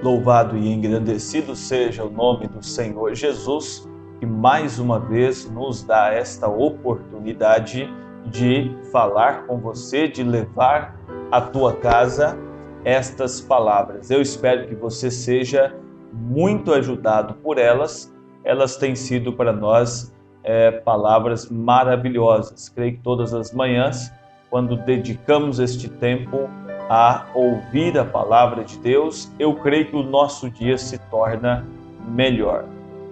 Louvado e engrandecido seja o nome do Senhor Jesus, que mais uma vez nos dá esta oportunidade de falar com você, de levar à tua casa estas palavras. Eu espero que você seja muito ajudado por elas. Elas têm sido para nós palavras maravilhosas. Creio que todas as manhãs, quando dedicamos este tempo a ouvir a palavra de Deus, eu creio que o nosso dia se torna melhor.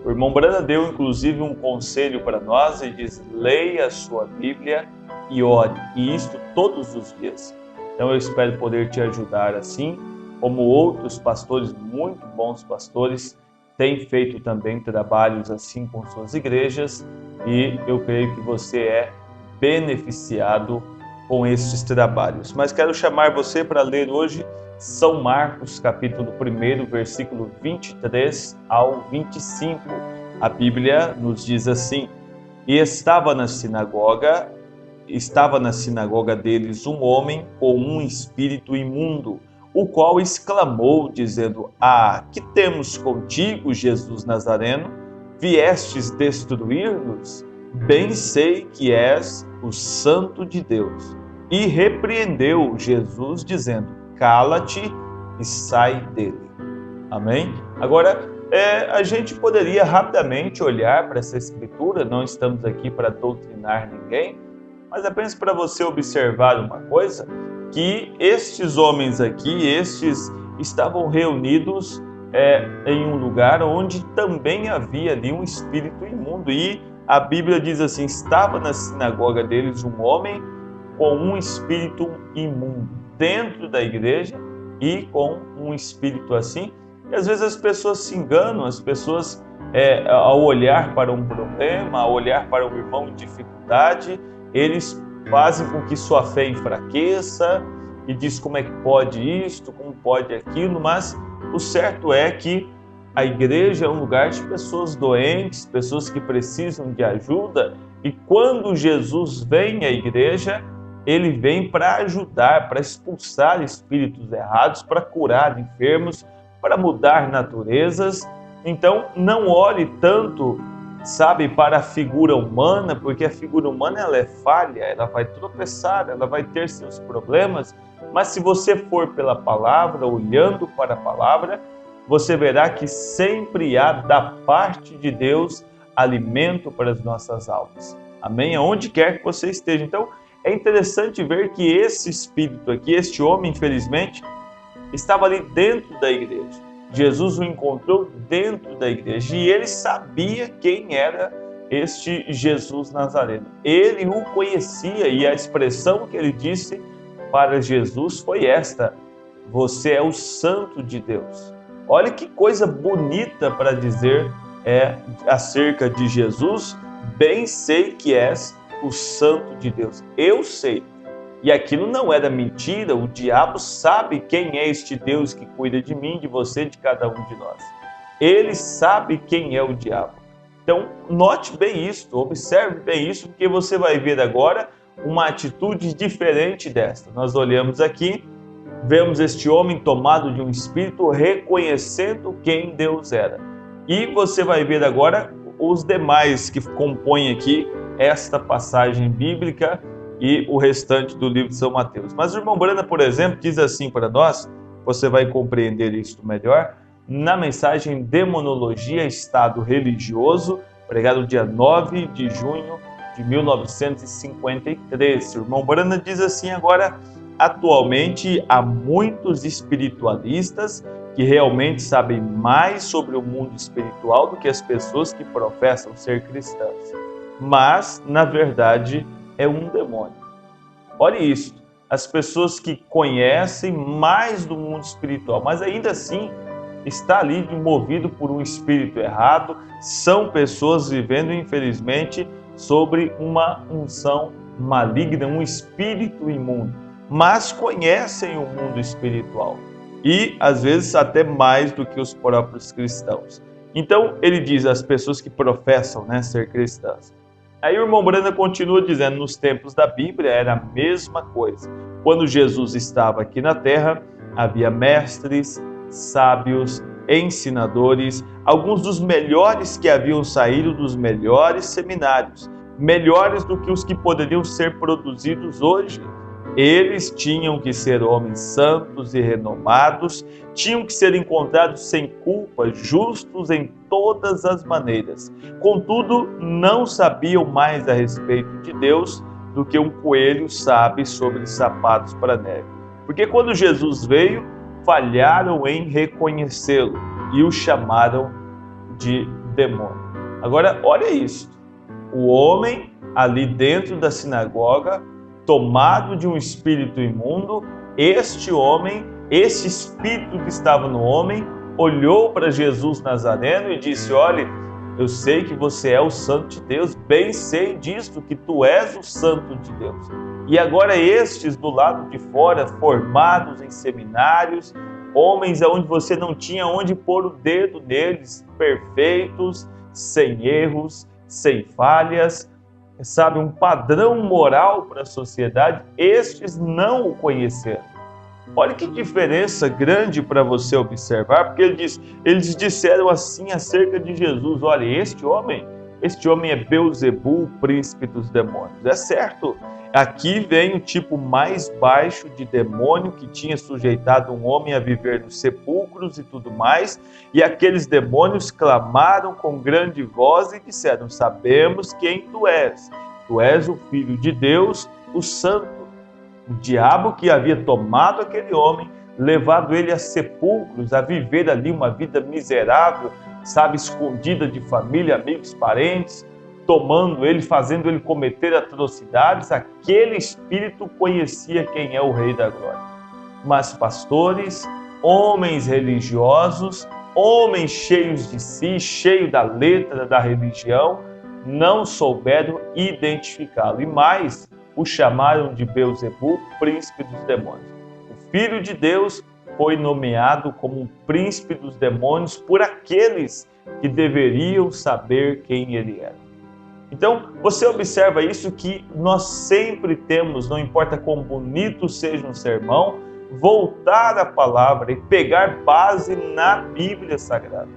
O irmão Brana deu inclusive um conselho para nós e diz: leia a sua Bíblia e ore, e isto todos os dias. Então eu espero poder te ajudar assim, como outros pastores, muito bons pastores, têm feito também trabalhos assim com suas igrejas, e eu creio que você é beneficiado com estes trabalhos. Mas quero chamar você para ler hoje São Marcos, capítulo 1, versículo 23 ao 25. A Bíblia nos diz assim: E estava na sinagoga deles um homem com um espírito imundo, o qual exclamou, dizendo: que temos contigo, Jesus Nazareno? Viestes destruir-nos? Bem sei que és o Santo de Deus. E repreendeu Jesus, dizendo: cala-te e sai dele. Amém? Agora, a gente poderia rapidamente olhar para essa escritura, não estamos aqui para doutrinar ninguém, mas apenas para você observar uma coisa, que estes homens aqui, estavam reunidos em um lugar onde também havia ali um espírito imundo. E a Bíblia diz assim: estava na sinagoga deles um homem com um espírito imundo dentro da igreja, e com um espírito assim. E às vezes as pessoas se enganam, as pessoas ao olhar para um problema, ao olhar para um irmão em dificuldade, eles fazem com que sua fé enfraqueça e diz: como é que pode isto, como pode aquilo. Mas o certo é que a igreja é um lugar de pessoas doentes, pessoas que precisam de ajuda, e quando Jesus vem à igreja, ele vem para ajudar, para expulsar espíritos errados, para curar enfermos, para mudar naturezas. Então, não olhe tanto, para a figura humana, porque a figura humana ela é falha, ela vai tropeçar, ela vai ter seus problemas. Mas se você for pela palavra, olhando para a palavra, você verá que sempre há da parte de Deus alimento para as nossas almas. Amém? Aonde quer que você esteja. Então, é interessante ver que esse espírito aqui, este homem, infelizmente, estava ali dentro da igreja. Jesus o encontrou dentro da igreja e ele sabia quem era este Jesus Nazareno. Ele o conhecia, e a expressão que ele disse para Jesus foi esta: você é o Santo de Deus. Olha que coisa bonita para dizer acerca de Jesus: bem sei que és o Santo de Deus. Eu sei. E aquilo não era mentira. O diabo sabe quem é este Deus que cuida de mim, de você, de cada um de nós. Ele sabe quem é o diabo. Então, note bem isso, observe bem isso, porque você vai ver agora uma atitude diferente desta. Nós olhamos aqui, vemos este homem tomado de um espírito, reconhecendo quem Deus era. E você vai ver agora os demais que compõem aqui esta passagem bíblica e o restante do livro de São Mateus. Mas o irmão Brana, por exemplo, diz assim para nós, você vai compreender isso melhor, na mensagem Demonologia, Estado Religioso, pregado dia 9 de junho de 1953. O irmão Brana diz assim agora: atualmente há muitos espiritualistas que realmente sabem mais sobre o mundo espiritual do que as pessoas que professam ser cristãs. Mas, na verdade, é um demônio. Olha isso, as pessoas que conhecem mais do mundo espiritual, mas ainda assim está ali movido por um espírito errado, são pessoas vivendo, infelizmente, sobre uma unção maligna, um espírito imundo, mas conhecem o mundo espiritual e, às vezes, até mais do que os próprios cristãos. Então, ele diz as pessoas que professam ser cristãs. Aí o irmão Brana continua dizendo: nos tempos da Bíblia era a mesma coisa. Quando Jesus estava aqui na terra, havia mestres, sábios, ensinadores, alguns dos melhores que haviam saído dos melhores seminários, melhores do que os que poderiam ser produzidos hoje. Eles tinham que ser homens santos e renomados, tinham que ser encontrados sem culpa, justos em todas as maneiras. Contudo, não sabiam mais a respeito de Deus do que um coelho sabe sobre sapatos para neve. Porque quando Jesus veio, falharam em reconhecê-lo e o chamaram de demônio. Agora, olha isso. O homem ali dentro da sinagoga, tomado de um espírito imundo, este homem, esse espírito que estava no homem, olhou para Jesus Nazareno e disse: olha, eu sei que você é o Santo de Deus, bem sei disto, que tu és o Santo de Deus. E agora estes do lado de fora, formados em seminários, homens onde você não tinha onde pôr o dedo neles, perfeitos, sem erros, sem falhas, sabe, um padrão moral para a sociedade, estes não o conheceram. Olha que diferença grande para você observar, porque eles disseram assim acerca de Jesus: olha, este homem é Beelzebul, príncipe dos demônios. É certo, aqui vem o tipo mais baixo de demônio que tinha sujeitado um homem a viver nos sepulcros e tudo mais, e aqueles demônios clamaram com grande voz e disseram: sabemos quem tu és o Filho de Deus, o Santo. O diabo que havia tomado aquele homem, levado ele a sepulcros, a viver ali uma vida miserável, sabe, escondida de família, amigos, parentes, tomando ele, fazendo ele cometer atrocidades, aquele espírito conhecia quem é o Rei da Glória. Mas pastores, homens religiosos, homens cheios de si, cheios da letra da religião, não souberam identificá-lo. E mais, o chamaram de Beelzebul, príncipe dos demônios. O Filho de Deus foi nomeado como um príncipe dos demônios por aqueles que deveriam saber quem ele era. Então, você observa isso, que nós sempre temos, não importa quão bonito seja um sermão, voltar à palavra e pegar base na Bíblia Sagrada.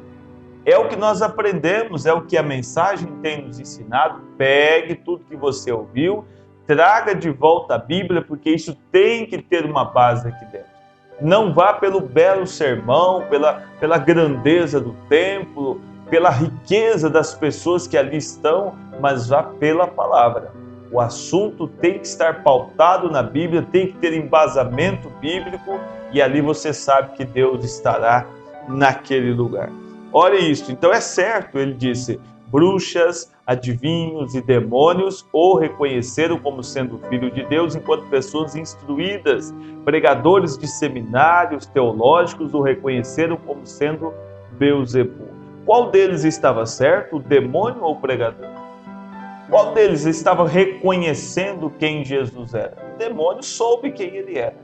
É o que nós aprendemos, é o que a mensagem tem nos ensinado. Pegue tudo que você ouviu, traga de volta a Bíblia, porque isso tem que ter uma base aqui dentro. Não vá pelo belo sermão, pela grandeza do templo, pela riqueza das pessoas que ali estão, mas vá pela palavra. O assunto tem que estar pautado na Bíblia, tem que ter embasamento bíblico, e ali você sabe que Deus estará naquele lugar. Olha isso, então é certo, ele disse: bruxas, adivinhos e demônios o reconheceram como sendo o Filho de Deus, enquanto pessoas instruídas, pregadores de seminários teológicos o reconheceram como sendo Beelzebul. Qual deles estava certo, o demônio ou o pregador? Qual deles estava reconhecendo quem Jesus era? O demônio soube quem ele era.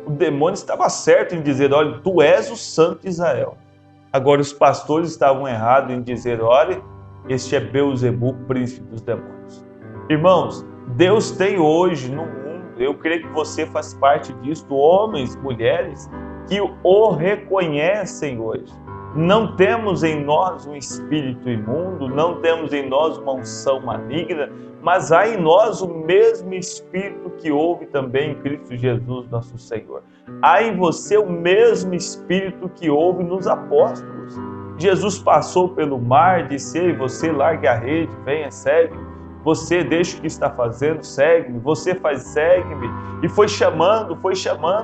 O demônio estava certo em dizer: olha, tu és o Santo de Israel. Agora os pastores estavam errados em dizer: olha, este é Beelzebul, príncipe dos demônios. Irmãos, Deus tem hoje no mundo, eu creio que você faz parte disso, homens, mulheres, que o reconhecem hoje. Não temos em nós um espírito imundo, não temos em nós uma unção maligna, mas há em nós o mesmo Espírito que houve também em Cristo Jesus, nosso Senhor. Há em você o mesmo Espírito que houve nos apóstolos. Jesus passou pelo mar, disse: ei, você largue a rede, venha, segue-me. Você deixa o que está fazendo, segue-me. Você faz, segue-me. E foi chamando,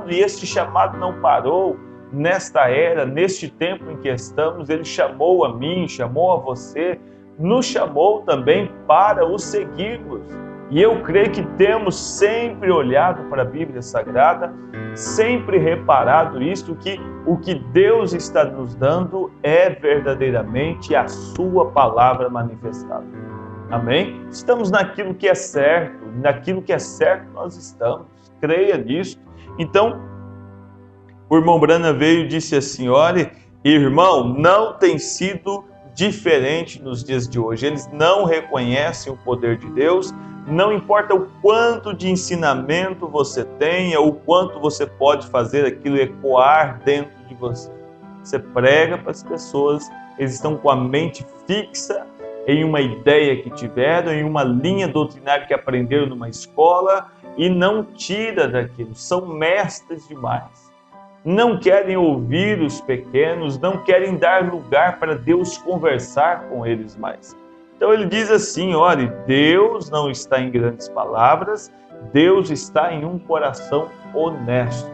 e este chamado não parou. Nesta era, neste tempo em que estamos, ele chamou a mim, chamou a você, nos chamou também para o seguirmos. E eu creio que temos sempre olhado para a Bíblia Sagrada, sempre reparado isto, que o que Deus está nos dando é verdadeiramente a sua palavra manifestada. Amém? Estamos naquilo que é certo, nós estamos. Creia nisso. Então, o irmão Branham veio e disse assim: olha, irmão, não tem sido diferente nos dias de hoje. Eles não reconhecem o poder de Deus, não importa o quanto de ensinamento você tenha, o quanto você pode fazer aquilo ecoar dentro de você. você prega para as pessoas, eles estão com a mente fixa em uma ideia que tiveram, em uma linha doutrinária que aprenderam numa escola e não tira daquilo, são mestres demais. Não querem ouvir os pequenos, não querem dar lugar para Deus conversar com eles mais. Então ele diz assim, olha, Deus não está em grandes palavras, Deus está em um coração honesto,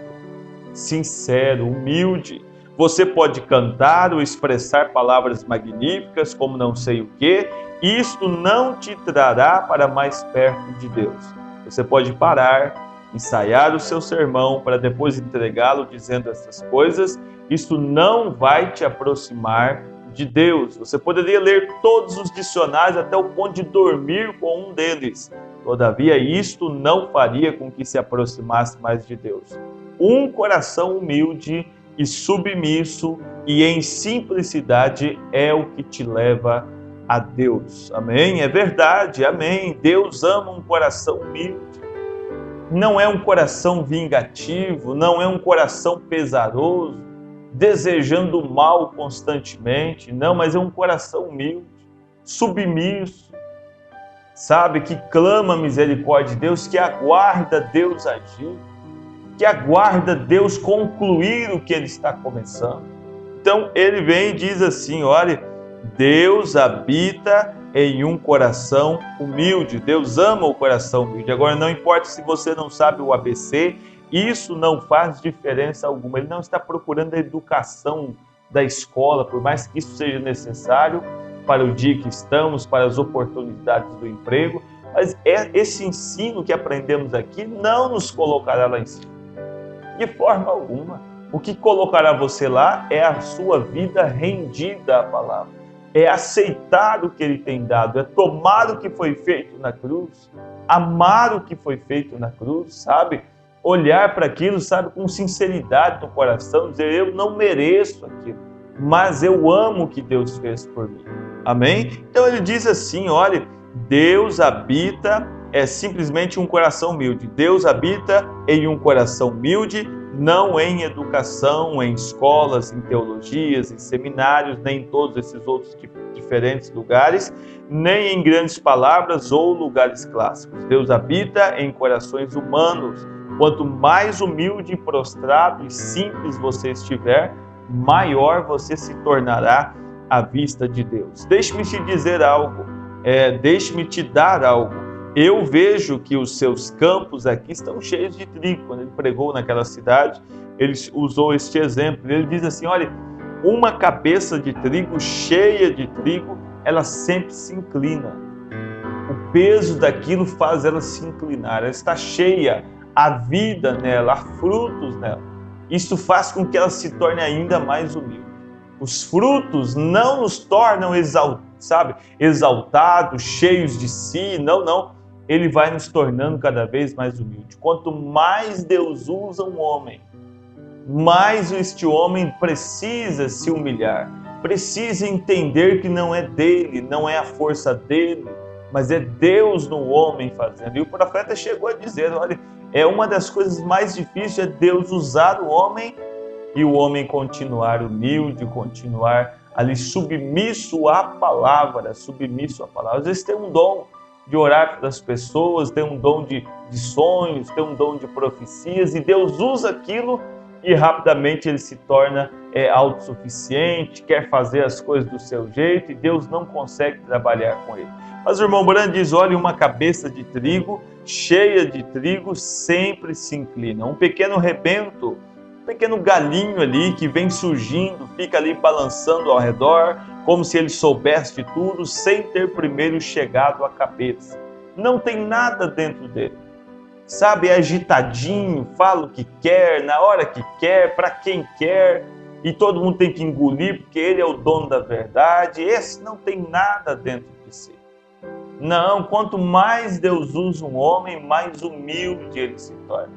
sincero, humilde. Você pode cantar ou expressar palavras magníficas, como não sei o quê, isto não te trará para mais perto de Deus. Você pode parar, ensaiar o seu sermão para depois entregá-lo dizendo essas coisas, isso não vai te aproximar de Deus. Você poderia ler todos os dicionários até o ponto de dormir com um deles. Todavia, isto não faria com que se aproximasse mais de Deus. Um coração humilde e submisso e em simplicidade é o que te leva a Deus. Amém? É verdade, amém. Deus ama um coração humilde. Não é um coração vingativo, não é um coração pesaroso, desejando o mal constantemente, não, mas é um coração humilde, submisso, sabe, que clama a misericórdia de Deus, que aguarda Deus agir, que aguarda Deus concluir o que Ele está começando. Então ele vem e diz assim, olha, Deus habita em um coração humilde, Deus ama o coração humilde. Agora não importa se você não sabe o ABC, isso não faz diferença alguma. Ele não está procurando a educação da escola, por mais que isso seja necessário para o dia que estamos, para as oportunidades do emprego, mas esse ensino que aprendemos aqui não nos colocará lá em cima, de forma alguma. O que colocará você lá é a sua vida rendida à palavra, é aceitar o que Ele tem dado, é tomar o que foi feito na cruz, amar o que foi feito na cruz, sabe? Olhar para aquilo, sabe, com sinceridade no coração, dizer, eu não mereço aquilo, mas eu amo o que Deus fez por mim. Amém? Então ele diz assim, olha, Deus habita, é simplesmente um coração humilde. Deus habita em um coração humilde, não em educação, em escolas, em teologias, em seminários, nem em todos esses outros diferentes lugares, nem em grandes palavras ou lugares clássicos. Deus habita em corações humanos. Quanto mais humilde, prostrado e simples você estiver, maior você se tornará à vista de Deus. Deixe-me te dizer algo, deixe-me te dar algo. Eu vejo que os seus campos aqui estão cheios de trigo. Quando ele pregou naquela cidade, ele usou este exemplo. Ele diz assim, olha, uma cabeça de trigo cheia de trigo, ela sempre se inclina. O peso daquilo faz ela se inclinar. Ela está cheia, há vida nela, há frutos nela. Isso faz com que ela se torne ainda mais humilde. Os frutos não nos tornam exaltados, cheios de si, não. Ele vai nos tornando cada vez mais humilde. Quanto mais Deus usa um homem, mais este homem precisa se humilhar, precisa entender que não é dele, não é a força dele, mas é Deus no homem fazendo. E o profeta chegou a dizer, olha, é uma das coisas mais difíceis, é Deus usar o homem e o homem continuar humilde, continuar ali submisso à palavra, Às vezes tem um dom de orar para as pessoas, tem um dom de sonhos, tem um dom de profecias, e Deus usa aquilo e rapidamente ele se torna autossuficiente, quer fazer as coisas do seu jeito e Deus não consegue trabalhar com ele. Mas o irmão Branham diz, olha, uma cabeça de trigo, cheia de trigo, sempre se inclina. Um pequeno rebento, um pequeno galinho ali que vem surgindo, fica ali balançando ao redor, como se ele soubesse de tudo, sem ter primeiro chegado à cabeça. Não tem nada dentro dele. Sabe, é agitadinho, fala o que quer, na hora que quer, para quem quer, e todo mundo tem que engolir, porque ele é o dono da verdade. Esse não tem nada dentro de si. Não, quanto mais Deus usa um homem, mais humilde ele se torna.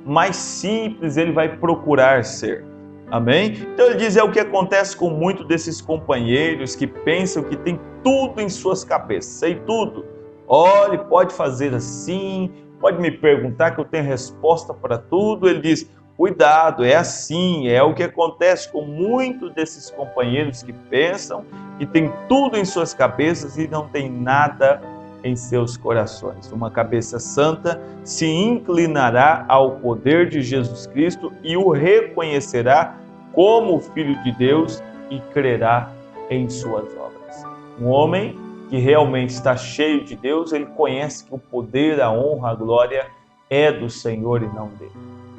Mais simples ele vai procurar ser. Amém? Então ele diz, é o que acontece com muitos desses companheiros que pensam que tem tudo em suas cabeças, sei tudo. Olha, pode fazer assim, pode me perguntar que eu tenho resposta para tudo. Ele diz, Cuidado, é assim, é o que acontece com muitos desses companheiros que pensam que tem tudo em suas cabeças e não tem nada em seus corações. Uma cabeça santa se inclinará ao poder de Jesus Cristo e o reconhecerá como Filho de Deus e crerá em suas obras. Um homem que realmente está cheio de Deus, ele conhece que o poder, a honra, a glória é do Senhor e não dele.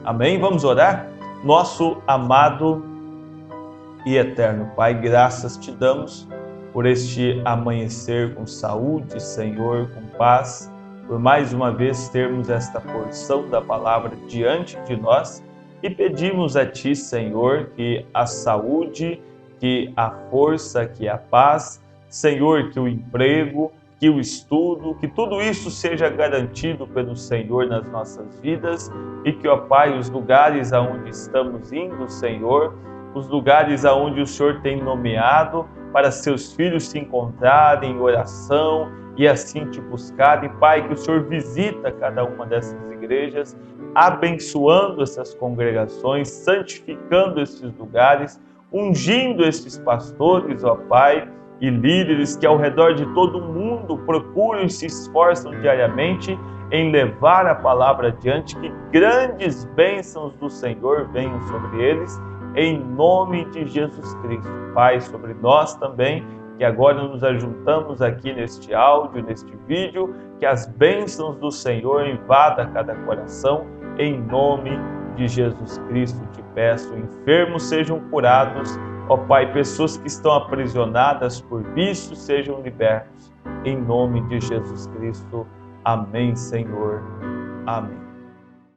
Amém? Vamos orar? Nosso amado e eterno Pai, graças te damos por este amanhecer com saúde, Senhor, com paz, por mais uma vez termos esta porção da palavra diante de nós e pedimos a Ti, Senhor, que a saúde, que a força, que a paz, Senhor, que o emprego, que o estudo, que tudo isso seja garantido pelo Senhor nas nossas vidas e que, ó Pai, os lugares aonde estamos indo, Senhor, os lugares aonde o Senhor tem nomeado para seus filhos se encontrarem em oração e assim te buscarem, Pai, que o Senhor visita cada uma dessas igrejas, abençoando essas congregações, santificando esses lugares, ungindo esses pastores, ó Pai, e líderes que ao redor de todo o mundo procuram e se esforçam diariamente em levar a palavra adiante, que grandes bênçãos do Senhor venham sobre eles, em nome de Jesus Cristo. Pai, sobre nós também, que agora nos ajuntamos aqui neste áudio, neste vídeo, que as bênçãos do Senhor invadam cada coração, em nome de Jesus Cristo te peço. Enfermos sejam curados, ó Pai, pessoas que estão aprisionadas por vícios sejam libertos, em nome de Jesus Cristo. Amém, Senhor. Amém.